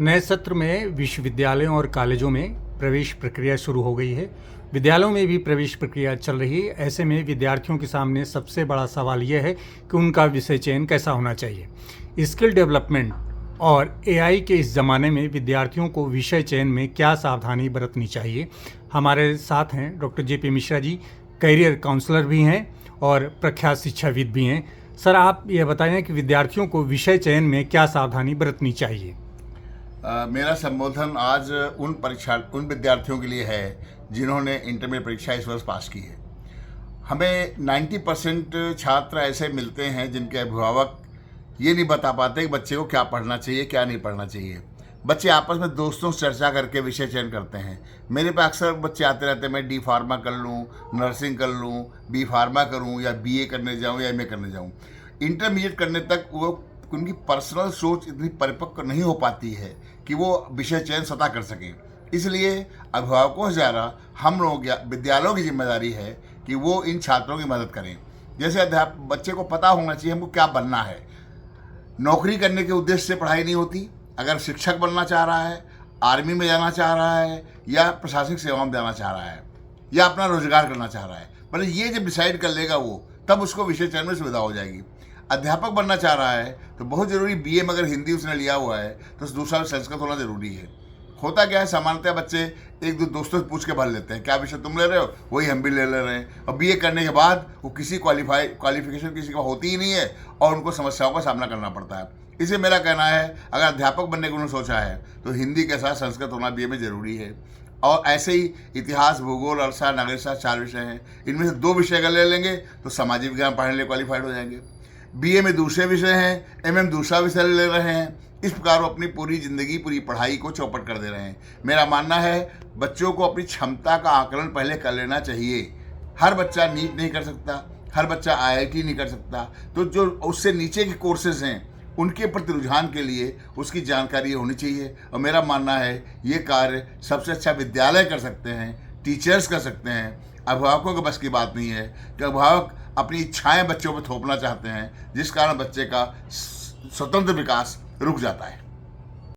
नए सत्र में विश्वविद्यालयों और कॉलेजों में प्रवेश प्रक्रिया शुरू हो गई है। विद्यालयों में भी प्रवेश प्रक्रिया चल रही है। ऐसे में विद्यार्थियों के सामने सबसे बड़ा सवाल यह है कि उनका विषय चयन कैसा होना चाहिए। स्किल डेवलपमेंट और एआई के इस ज़माने में विद्यार्थियों को विषय चयन में क्या सावधानी बरतनी चाहिए। हमारे साथ हैं doctor JP Mishra ji, career counsellor भी हैं और प्रख्यात शिक्षाविद भी हैं। सर, आप ये बताएं कि विद्यार्थियों को विषय चयन में क्या सावधानी बरतनी चाहिए। मेरा संबोधन आज उन विद्यार्थियों के लिए है जिन्होंने इंटरमीडिएट परीक्षा इस वर्ष पास की है। हमें 90% छात्र ऐसे मिलते हैं जिनके अभिभावक ये नहीं बता पाते कि बच्चे को क्या पढ़ना चाहिए, क्या नहीं पढ़ना चाहिए। बच्चे आपस में दोस्तों से चर्चा करके विषय चयन करते हैं। मेरे पास अक्सर बच्चे आते रहते हैं, मैं डी फार्मा कर लूँ, नर्सिंग कर लूँ, बी फार्मा करूँ, या बीए करने जाऊँ या एमए करने जाऊँ। इंटरमीडिएट करने तक वो उनकी पर्सनल सोच इतनी परिपक्व नहीं हो पाती है कि वो विषय चयन स्वतः कर सकें। इसलिए अभिभावकों से ज़्यादा हम लोग विद्यालयों की जिम्मेदारी है कि वो इन छात्रों की मदद करें। जैसे बच्चे को पता होना चाहिए हमको क्या बनना है। नौकरी करने के उद्देश्य से पढ़ाई नहीं होती। अगर शिक्षक बनना चाह रहा है, आर्मी में जाना चाह रहा है, या प्रशासनिक सेवाओं में जाना चाह रहा है, या अपना रोजगार करना चाह रहा है, पर ये जब डिसाइड कर लेगा वो, तब उसको विषय चयन में सुविधा हो जाएगी। अध्यापक बनना चाह रहा है तो बहुत ज़रूरी बीए में अगर हिंदी उसने लिया हुआ है तो दूसरा संस्कृत होना ज़रूरी है। होता क्या है, सामान्यतः बच्चे एक दो दोस्तों से पूछ के भर लेते हैं क्या विषय तुम ले रहे हो, वही हम भी ले रहे हैं। और बीए करने के बाद वो किसी क्वालिफिकेशन किसी का होती ही नहीं है और उनको समस्याओं का सामना करना पड़ता है। इसे मेरा कहना है, अगर अध्यापक बनने को उन्होंने सोचा है तो हिंदी के साथ संस्कृत होना बीए में ज़रूरी है। और ऐसे ही इतिहास, भूगोल, अर्थशास्त्र, नागरिक शास्त्र 4 विषय हैं। इनमें से 2 विषय अगर ले लेंगे तो सामाजिक विज्ञान पढ़ने के लिए क्वालिफाइड हो जाएंगे। बीए में दूसरे विषय हैं, एमए में दूसरा विषय ले रहे हैं। इस प्रकार वो अपनी पूरी ज़िंदगी, पूरी पढ़ाई को चौपट कर दे रहे हैं। मेरा मानना है बच्चों को अपनी क्षमता का आकलन पहले कर लेना चाहिए। हर बच्चा नीट नहीं कर सकता, हर बच्चा आईआईटी नहीं कर सकता, तो जो उससे नीचे के कोर्सेज हैं उनके प्रति रुझान के लिए उसकी जानकारी होनी चाहिए। और मेरा मानना है ये कार्य सबसे अच्छा विद्यालय कर सकते हैं, टीचर्स कर सकते हैं। अभिभावकों के बस की बात नहीं है कि अभिभावक अपनी इच्छाएं बच्चों पर थोपना चाहते हैं, जिस कारण बच्चे का स्वतंत्र विकास रुक जाता है।